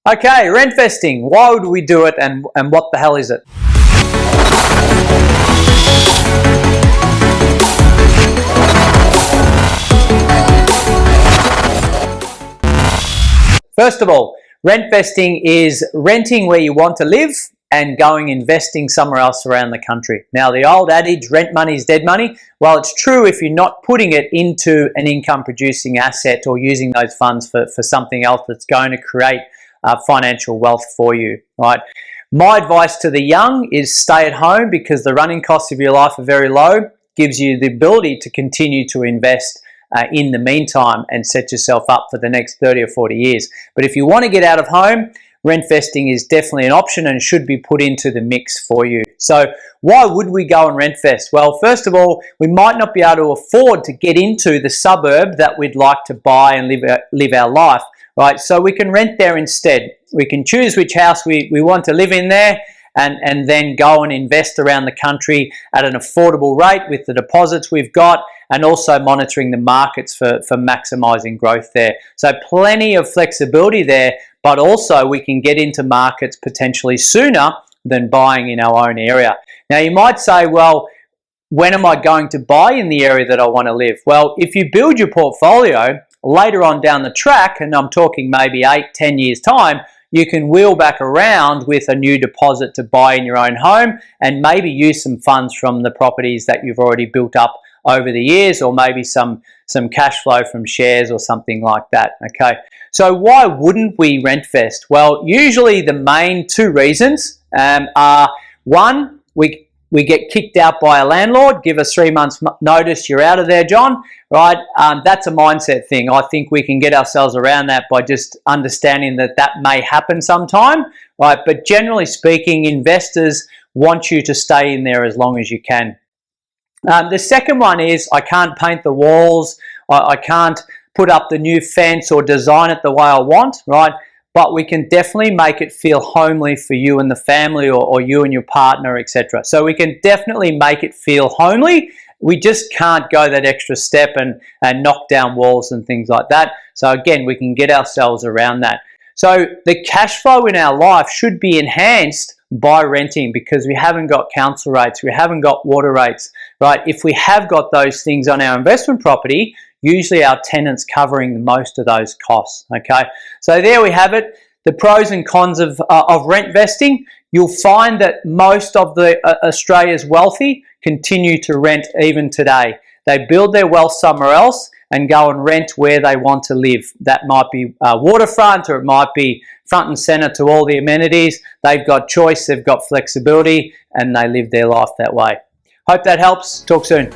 Okay, rentvesting. Why would we do it, and what the hell is it? First of all, rentvesting is renting where you want to live and going investing somewhere else around the country. Now, the old adage, rent money is dead money, well, it's true if you're not putting it into an income producing asset or using those funds for something else that's going to create financial wealth for you, right? My advice to the young is stay at home, because the running costs of your life are very low, gives you the ability to continue to invest in the meantime and set yourself up for the next 30 or 40 years. But if you want to get out of home, rentvesting is definitely an option and should be put into the mix for you. So why would we go and rentvest? Well, first of all, we might not be able to afford to get into the suburb that we'd like to buy and live our life, right? So we can rent there instead. We can choose which house we want to live in there, and then go and invest around the country at an affordable rate with the deposits we've got, and also monitoring the markets for maximizing growth there. So plenty of flexibility there, but also we can get into markets potentially sooner than buying in our own area. Now, you might say, well, when am I going to buy in the area that I want to live? Well, if you build your portfolio later on down the track, and I'm talking maybe 8-10 years time, you can wheel back around with a new deposit to buy in your own home, and maybe use some funds from the properties that you've already built up over the years, or maybe some cash flow from shares or something like that. Okay, so why wouldn't we rentvest? Well, usually the main two reasons are, one, we get kicked out by a landlord. Give us 3 months notice, you're out of there, John, right? That's a mindset thing. I think we can get ourselves around that by just understanding that that may happen sometime, right? But generally speaking, investors want you to stay in there as long as you can. The second one is, I can't paint the walls, I can't put up the new fence or design it the way I want, right? But we can definitely make it feel homely for you and the family, or you and your partner, etc. So we can definitely make it feel homely. We just can't go that extra step and knock down walls and things like that. So again, we can get ourselves around that. So the cash flow in our life should be enhanced by renting, because we haven't got council rates, we haven't got water rates, right? If we have got those things on our investment property, usually our tenant's covering most of those costs, okay? So there we have it, the pros and cons of rentvesting. You'll find that most of the Australia's wealthy continue to rent even today. They build their wealth somewhere else and go and rent where they want to live. That might be waterfront, or it might be front and center to all the amenities. They've got choice, they've got flexibility, and they live their life that way. Hope that helps. Talk soon.